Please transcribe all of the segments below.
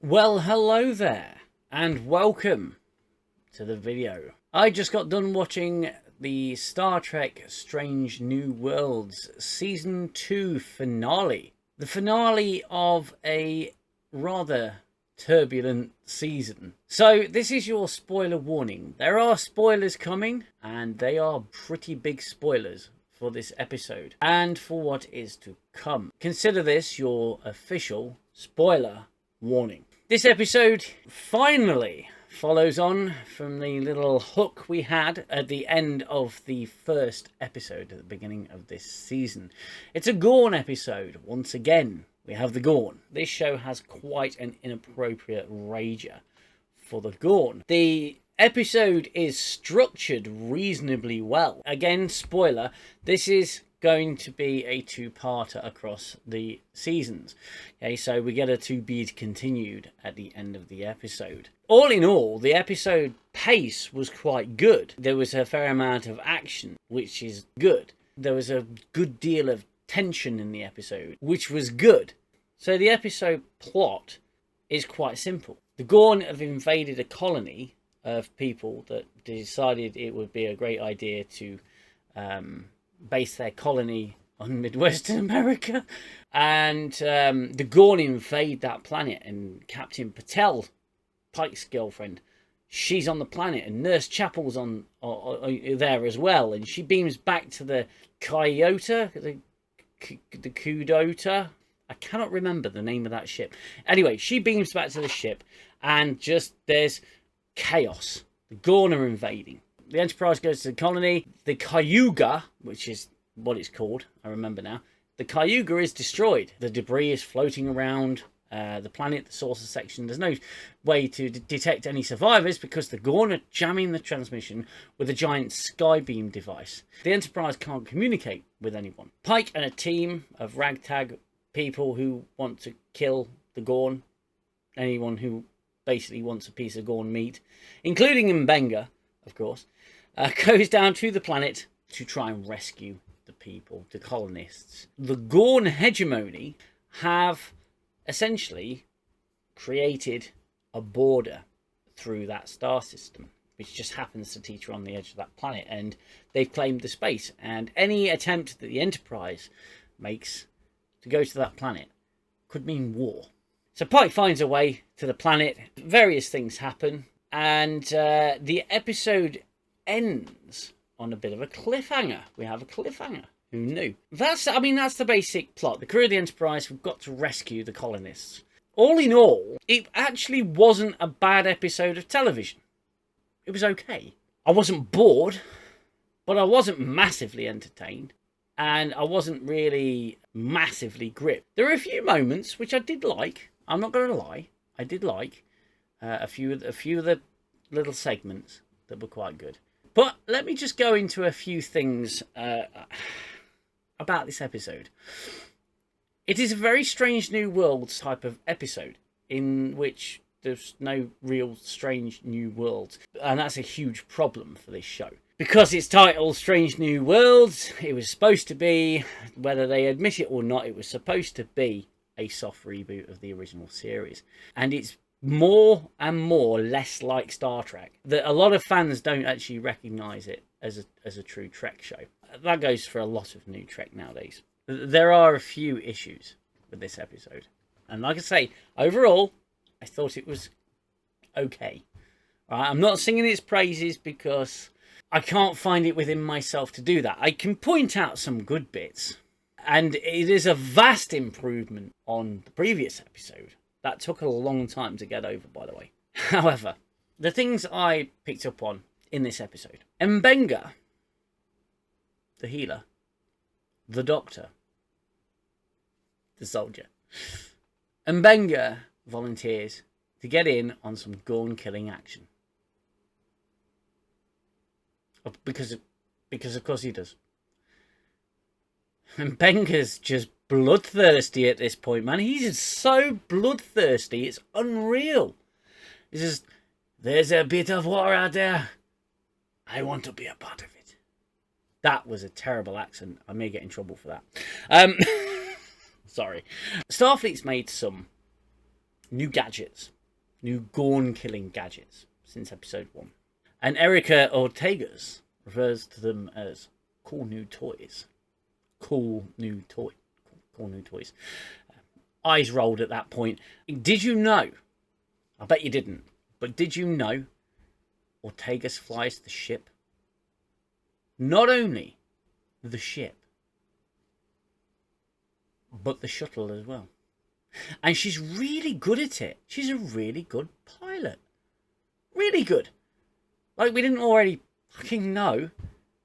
Well, hello there, and welcome to the video. I just got done watching the Star Trek Strange New Worlds Season 2 finale. The finale of a rather turbulent season. So this is your spoiler warning. There are spoilers coming, and they are pretty big spoilers for this episode and for what is to come. Consider this your official spoiler warning. This episode finally follows on from the little hook we had at the end of the first episode at the beginning of this season. It's a Gorn episode. Once again, we have the Gorn. This show has quite an inappropriate rager for the Gorn. The episode is structured reasonably well. Again, spoiler, this is going to be a two-parter across the seasons. Okay, so we get a to be continued at the end of the episode. All in all, the episode pace was quite good. There was a fair amount of action, which is good. There was a good deal of tension in the episode, which was good. So the episode plot is quite simple. The Gorn have invaded a colony of people that decided it would be a great idea to base their colony on Midwestern America, and the Gorn invade that planet, and Captain Patel, Pike's girlfriend, she's on the planet, and Nurse Chapel's on there as well, and she beams back to the Kyoto, the Kudota. I cannot remember the name of that ship. Anyway, she beams back to the ship, and just there's chaos. The Gorn are invading. The Enterprise goes to the colony. The Cayuga, which is what it's called, I remember now. The Cayuga is destroyed. The debris is floating around the planet, the saucer section. There's no way to detect any survivors because the Gorn are jamming the transmission with a giant skybeam device. The Enterprise can't communicate with anyone. Pike and a team of ragtag people who want to kill the Gorn, anyone who basically wants a piece of Gorn meat, including Mbenga, of course, goes down to the planet to try and rescue the people, the colonists. The Gorn hegemony have essentially created a border through that star system, which just happens to teeter on the edge of that planet, and they've claimed the space, and any attempt that the Enterprise makes to go to that planet could mean war. So Pike finds a way to the planet, various things happen, and the episode ends on a bit of a cliffhanger. We have a cliffhanger. Who knew? That's the basic plot. The crew of the Enterprise have got to rescue the colonists. All in all, it actually wasn't a bad episode of television. It was okay. I wasn't bored, but I wasn't massively entertained, and I wasn't really massively gripped. There were a few moments which I did like. I'm not going to lie. I did like a few of the little segments that were quite good. But let me just go into a few things about this episode. It is a very Strange New Worlds type of episode in which there's no real strange new worlds. And that's a huge problem for this show. Because it's titled Strange New Worlds, it was supposed to be, whether they admit it or not, it was supposed to be a soft reboot of the original series. And it's more and more less like Star Trek. That a lot of fans don't actually recognise it as a true Trek show. That goes for a lot of new Trek nowadays. There are a few issues with this episode. And like I say, overall, I thought it was okay. Right, I'm not singing its praises because I can't find it within myself to do that. I can point out some good bits. And it is a vast improvement on the previous episode. That took a long time to get over, by the way. However, the things I picked up on in this episode. Mbenga, the healer, the doctor, the soldier. Mbenga volunteers to get in on some Gorn killing action. Because of course he does. Mbenga's just bloodthirsty at this point, man. He's just so bloodthirsty, it's unreal. He says, "There's a bit of war out there. I want to be a part of it." That was a terrible accent. I may get in trouble for that. Sorry. Starfleet's made some new gadgets, new Gorn-killing gadgets since episode 1. And Erica Ortegas refers to them as cool new toys. Cool new toys. Eyes rolled at that point. Did you know? I bet you didn't. But did you know Ortegas flies the ship? Not only the ship, but the shuttle as well. And she's really good at it. She's a really good pilot. Really good. Like, we didn't already fucking know.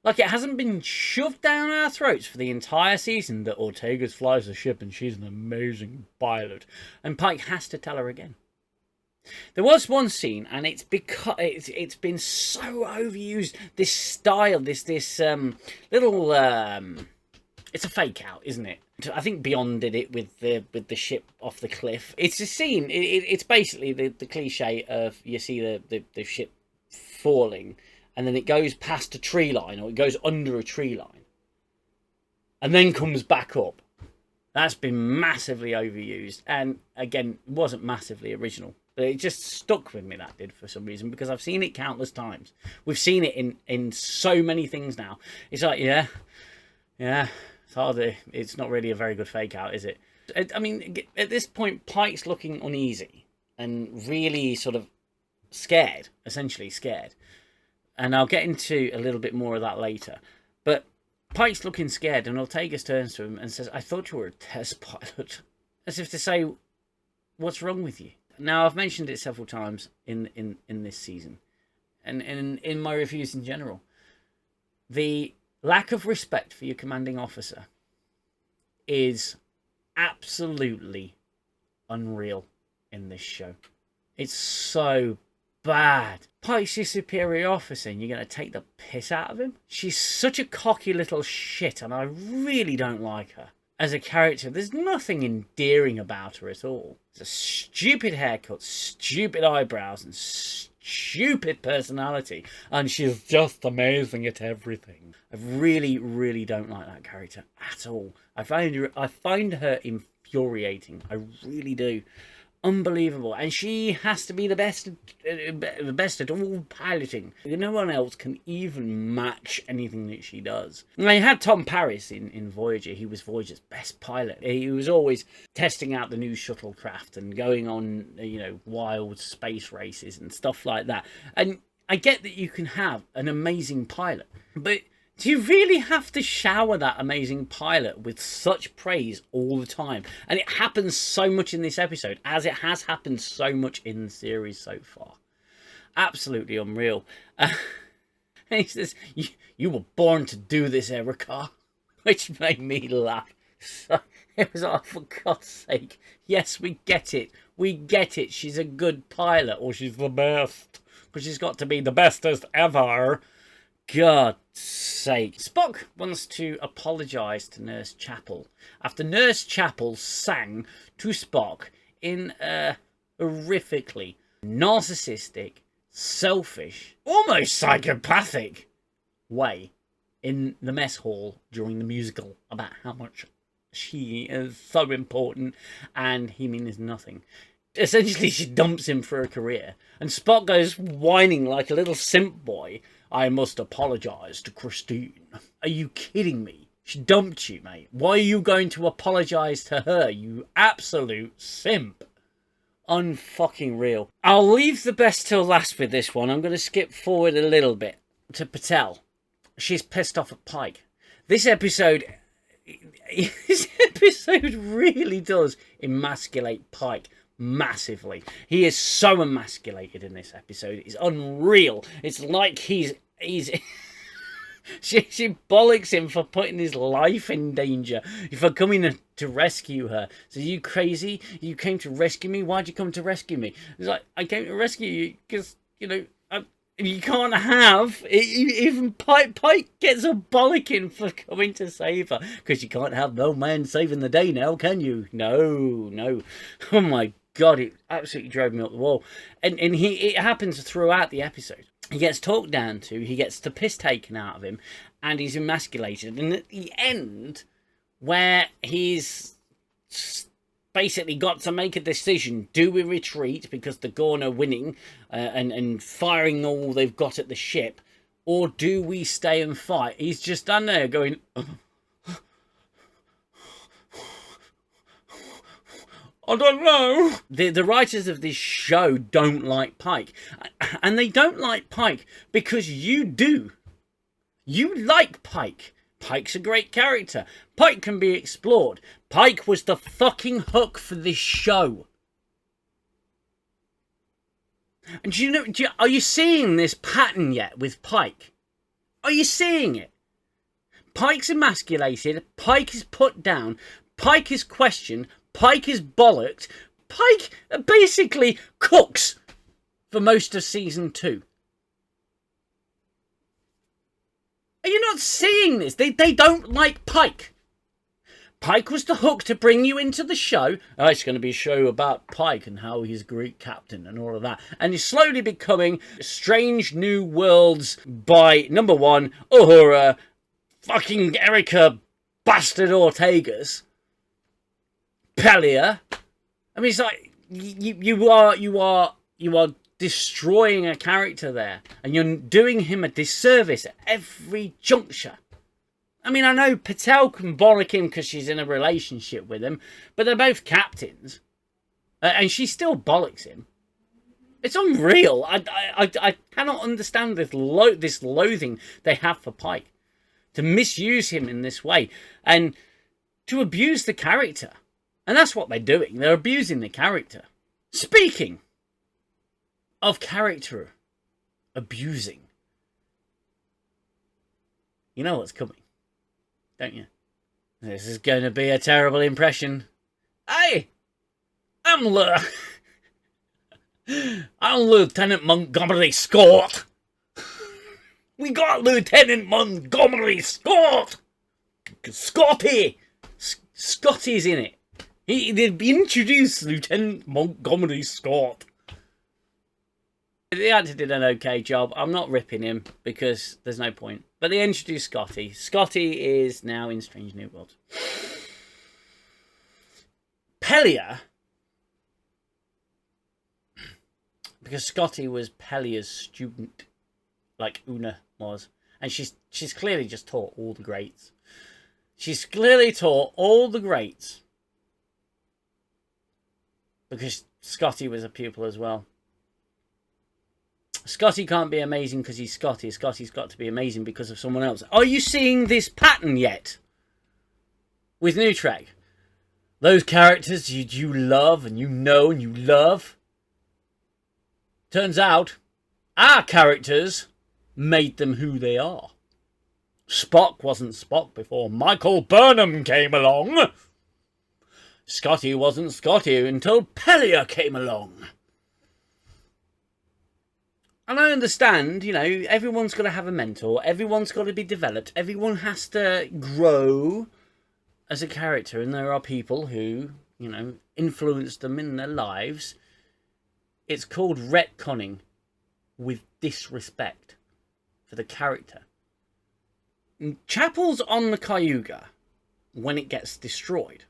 Like, it hasn't been shoved down our throats for the entire season that Ortegas flies the ship and she's an amazing pilot. And Pike has to tell her again. There was one scene, and it's because it's been so overused. This style, this little it's a fake out, isn't it? I think Beyond did it with the ship off the cliff. It's a scene. It's basically the cliche of you see the ship falling, and then it goes past a tree line, or it goes under a tree line, and then comes back up. That's been massively overused, and again, it wasn't massively original. But it just stuck with me, that did, for some reason, because I've seen it countless times. We've seen it in so many things now. It's like, yeah, it's hard. It's not really a very good fake out, is it? I mean, at this point, Pike's looking uneasy and really sort of scared, essentially scared. And I'll get into a little bit more of that later. But Pike's looking scared, and Ortegas turns to him and says, "I thought you were a test pilot." As if to say, what's wrong with you? Now, I've mentioned it several times in this season, and in my reviews in general. The lack of respect for your commanding officer is absolutely unreal in this show. It's so bad. Pike's your superior officer, and you're going to take the piss out of him? She's such a cocky little shit, and I really don't like her. As a character, there's nothing endearing about her at all. It's a stupid haircut, stupid eyebrows, and stupid personality. And she's just amazing at everything. I really, really don't like that character at all. I find her infuriating. I really do. Unbelievable. And she has to be the best at all piloting. No one else can even match anything that she does. And they had Tom Paris in Voyager. He was Voyager's best pilot. He was always testing out the new shuttlecraft and going on, wild space races and stuff like that. And I get that you can have an amazing pilot, but do you really have to shower that amazing pilot with such praise all the time? And it happens so much in this episode, as it has happened so much in the series so far. Absolutely unreal. And he says, you were born to do this, Erica. Which made me laugh. So it was like, for God's sake. Yes, we get it. We get it. She's a good pilot, or she's the best. But she's got to be the bestest ever. God's sake. Spock wants to apologise to Nurse Chapel after Nurse Chapel sang to Spock in a horrifically narcissistic, selfish, almost psychopathic way in the mess hall during the musical about how much she is so important and he means nothing. Essentially, she dumps him for a career, and Spock goes whining like a little simp boy. "I must apologise to Christine." Are you kidding me? She dumped you, mate. Why are you going to apologise to her, you absolute simp? Unfucking real. I'll leave the best till last with this one. I'm going to skip forward a little bit to Patel. She's pissed off at Pike. This episode really does emasculate Pike. Massively. He is so emasculated in this episode. It's unreal. It's like he's she bollocks him for putting his life in danger, for coming to rescue her. So, you crazy? You came to rescue me? Why'd you come to rescue me? It's like, I came to rescue you because, you can't have even Pike gets a bollocking for coming to save her, because you can't have no man saving the day now, can you? No. Oh my God, it absolutely drove me up the wall. And it happens throughout the episode. He gets talked down to, he gets the piss taken out of him, and he's emasculated. And at the end, where he's basically got to make a decision. Do we retreat because the Gorn are winning and firing all they've got at the ship, or do we stay and fight? He's just done there going... I don't know. The writers of this show don't like Pike. And they don't like Pike because you do. You like Pike. Pike's a great character. Pike can be explored. Pike was the fucking hook for this show. And are you seeing this pattern yet with Pike? Are you seeing it? Pike's emasculated. Pike is put down. Pike is questioned. Pike is bollocked. Pike basically cooks for most of season 2. Are you not seeing this? They don't like Pike. Pike was the hook to bring you into the show. Oh, it's going to be a show about Pike and how he's a great captain and all of that. And he's slowly becoming Strange New Worlds by, number 1, Uhura, fucking Erica bastard Ortegas, Pelia. I mean, it's like you are destroying a character there, and you're doing him a disservice at every juncture. I mean, I know Patel can bollock him because she's in a relationship with him, but they're both captains, and she still bollocks him. It's unreal. I cannot understand this loathing they have for Pike, to misuse him in this way and to abuse the character. And that's what they're doing. They're abusing the character. Speaking of character abusing, you know what's coming, don't you? This is going to be a terrible impression. Hey, I'm Lieutenant Montgomery Scott. We got Lieutenant Montgomery Scott. Scotty's in it. They've introduced Lieutenant Montgomery Scott. The actor did an okay job. I'm not ripping him because there's no point. But they introduced Scotty. Scotty is now in Strange New Worlds. Pelia, because Scotty was Pelia's student, like Una was, and she's clearly just taught all the greats. She's clearly taught all the greats because Scotty was a pupil as well. Scotty can't be amazing because he's Scotty. Scotty's got to be amazing because of someone else. Are you seeing this pattern yet with New Trek? Those characters you love and you know and you love. Turns out our characters made them who they are. Spock wasn't Spock before Michael Burnham came along. Scotty wasn't Scotty until Pelia came along. And I understand, you know, everyone's got to have a mentor. Everyone's got to be developed. Everyone has to grow as a character. And there are people who, you know, influence them in their lives. It's called retconning with disrespect for the character. Chapel's on the Cayuga when it gets destroyed.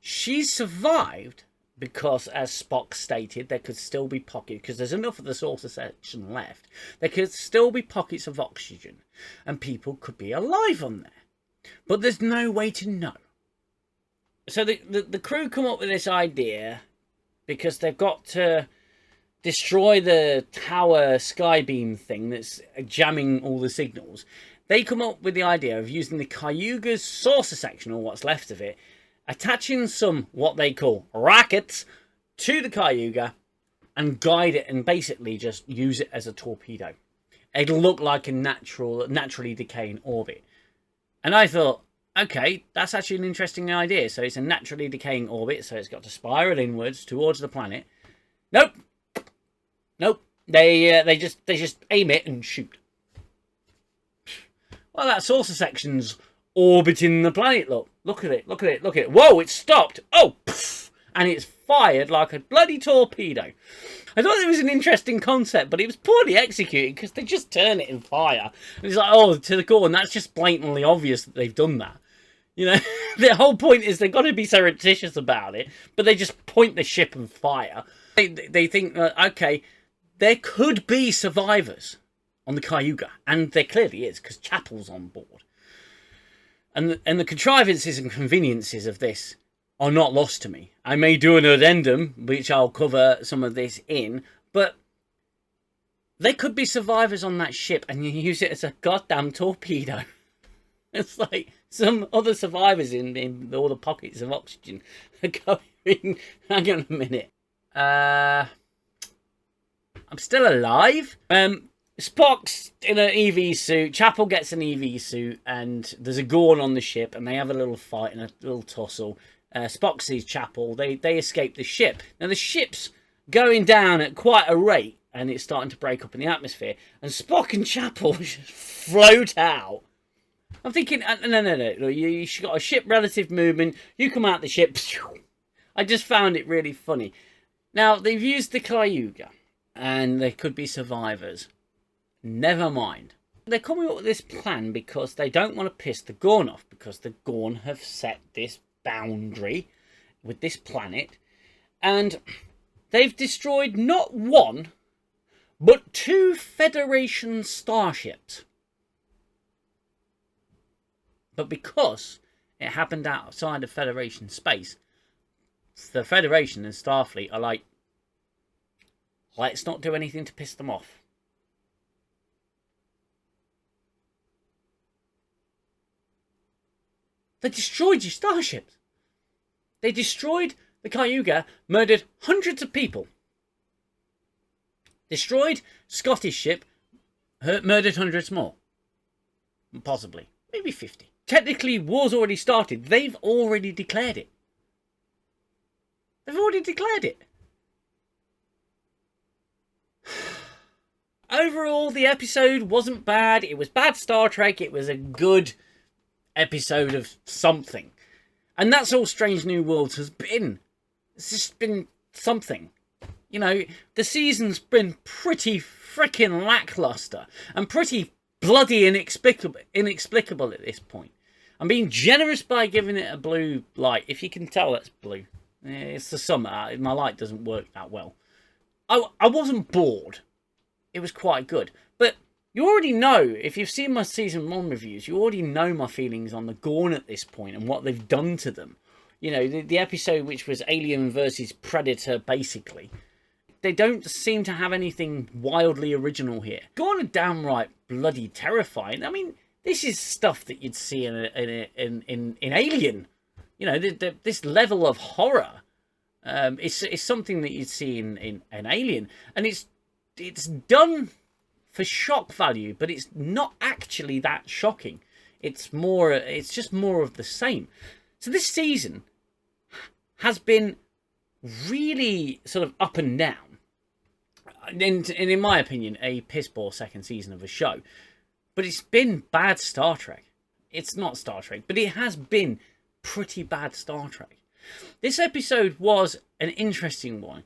She survived because, as Spock stated, there could still be pockets, because there's enough of the saucer section left, there could still be pockets of oxygen, and people could be alive on there. But there's no way to know. So the crew come up with this idea, because they've got to destroy the tower skybeam thing that's jamming all the signals. They come up with the idea of using the Cayuga's saucer section, or what's left of it, attaching some, what they call, rockets to the Cayuga and guide it and basically just use it as a torpedo. It'll look like a naturally decaying orbit. And I thought, okay, that's actually an interesting idea. So it's a naturally decaying orbit, so it's got to spiral inwards towards the planet. Nope. They just aim it and shoot. Well, that saucer section's orbiting the planet. Look at it. Whoa, it stopped. Oh, poof, and it's fired like a bloody torpedo. I thought it was an interesting concept, but it was poorly executed because they just turn it and fire. And it's like, oh, to the core, and that's just blatantly obvious that they've done that. You know, the whole point is they've got to be surreptitious about it, but they just point the ship and fire. They think, okay, there could be survivors on the Cayuga, and there clearly is, because Chapel's on board. And the contrivances and conveniences of this are not lost to me. I may do an addendum, which I'll cover some of this in, but there could be survivors on that ship, and you use it as a goddamn torpedo. It's like some other survivors in all the pockets of oxygen are going, hang on a minute. I'm still alive. Spock's in an EV suit, Chapel gets an EV suit, and there's a Gorn on the ship, and they have a little fight and a little tussle. Spock sees Chapel, they escape the ship. Now the ship's going down at quite a rate, and it's starting to break up in the atmosphere, and Spock and Chapel just float out. I'm thinking, no, you've got a ship relative movement, you come out the ship, I just found it really funny. Now, they've used the Cayuga, and there could be survivors. Never mind. They're coming up with this plan because they don't want to piss the Gorn off, because the Gorn have set this boundary with this planet, and they've destroyed not one, but 2 Federation starships. But because it happened outside of Federation space, the Federation and Starfleet are like, let's not do anything to piss them off. They destroyed your starships. They destroyed the Cayuga, murdered hundreds of people. Destroyed Scottish ship, murdered hundreds more. Possibly. Maybe 50. Technically, war's already started. They've already declared it. They've already declared it. Overall, the episode wasn't bad. It was bad Star Trek. It was a good episode of something. And that's all Strange New Worlds has been. It's just been something. You know, the season's been pretty freaking lackluster. And pretty bloody inexplicable at this point. I'm being generous by giving it a blue light. If you can tell, that's blue. It's the summer. My light doesn't work that well. I wasn't bored. It was quite good. But you already know, if you've seen my season 1 reviews, you already know my feelings on the Gorn at this point and what they've done to them. You know, the episode which was Alien versus Predator, basically. They don't seem to have anything wildly original here. Gorn are downright bloody terrifying. I mean, this is stuff that you'd see in Alien. You know, this level of horror is something that you'd see in Alien, and it's done for shock value, but it's not actually that shocking. It's just more of the same. So this season has been really sort of up and down. And in my opinion, a piss poor second season of a show. But it's been bad Star Trek. It's not Star Trek, but it has been pretty bad Star Trek. This episode was an interesting one.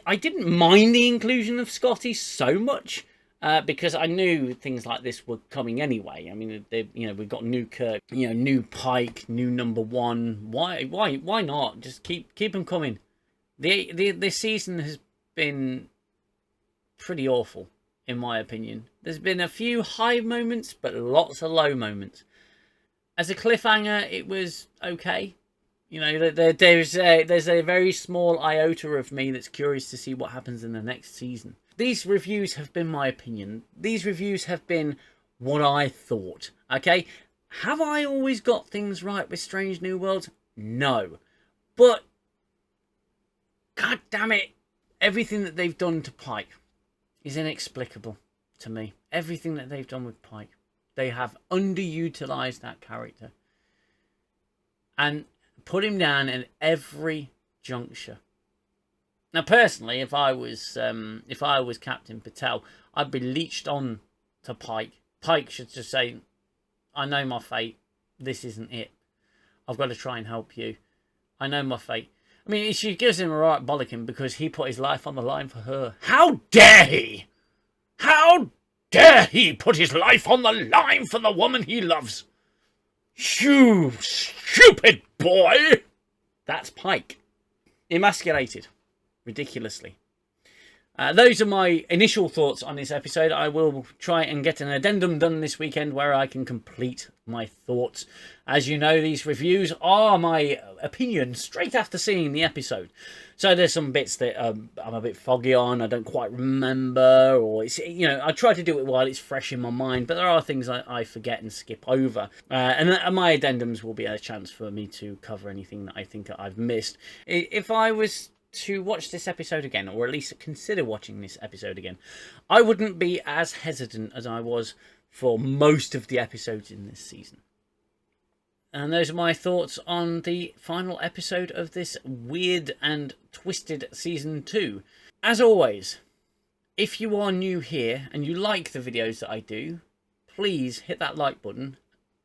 I didn't mind the inclusion of Scotty so much because I knew things like this were coming anyway. I mean, we've got new Kirk, new Pike, new number 1. Why not? Just keep them coming. This season has been pretty awful, in my opinion. There's been a few high moments, but lots of low moments. As a cliffhanger, it was okay. You know, there's a very small iota of me that's curious to see what happens in the next season. These reviews have been my opinion. These reviews have been what I thought. Okay, have I always got things right with Strange New Worlds? No, but god damn it, everything that they've done to Pike is inexplicable to me. Everything that they've done with Pike, they have underutilized that character and put him down at every juncture. Now, personally, if I was Captain Patel, I'd be leeched on to Pike. Pike should just say, "I know my fate. This isn't it. I've got to try and help you. I know my fate." I mean, she gives him a right bollocking because he put his life on the line for her. How dare he? How dare he put his life on the line for the woman he loves? You stupid boy! That's Pike. Emasculated. Ridiculously. Those are my initial thoughts on this episode. I will try and get an addendum done this weekend where I can complete my thoughts. As you know, these reviews are my opinion straight after seeing the episode. So there's some bits that I'm a bit foggy on, I don't quite remember, or it's, you know, I try to do it while it's fresh in my mind, but there are things I forget and skip over. And my addendums will be a chance for me to cover anything that I think I've missed. If I was to watch this episode again, or at least consider watching this episode again, I wouldn't be as hesitant as I was for most of the episodes in this season. And those are my thoughts on the final episode of this weird and twisted season 2. As always, if you are new here and you like the videos that I do, please hit that like button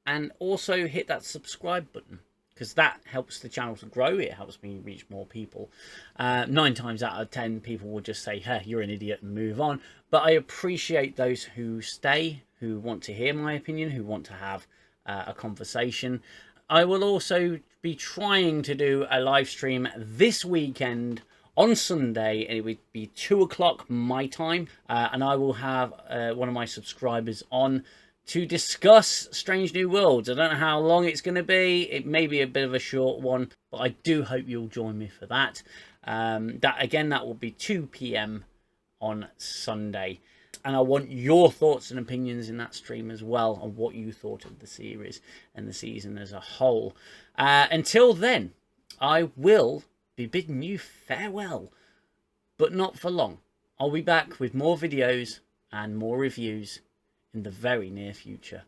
and also hit that subscribe button, because that helps the channel to grow. It helps me reach more people. 9 times out of 10, people will just say, hey, you're an idiot, and move on. But I appreciate those who stay, who want to hear my opinion, who want to have a conversation. I will also be trying to do a live stream this weekend on Sunday, and it would be 2 o'clock my time. And I will have one of my subscribers on to discuss Strange New Worlds. I don't know how long it's going to be. It may be a bit of a short one, but I do hope you'll join me for that. That will be 2 p.m. on Sunday. And I want your thoughts and opinions in that stream as well on what you thought of the series and the season as a whole. Until then, I will be bidding you farewell, but not for long. I'll be back with more videos and more reviews in the very near future.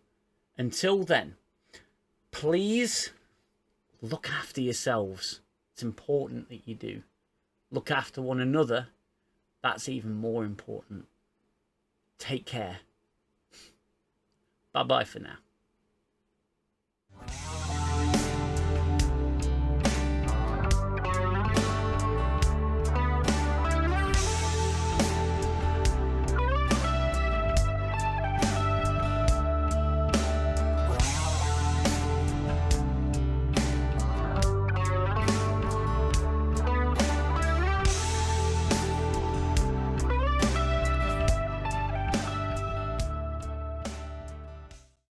Until then, please look after yourselves. It's important that you do. Look after one another. That's even more important. Take care. Bye-bye for now.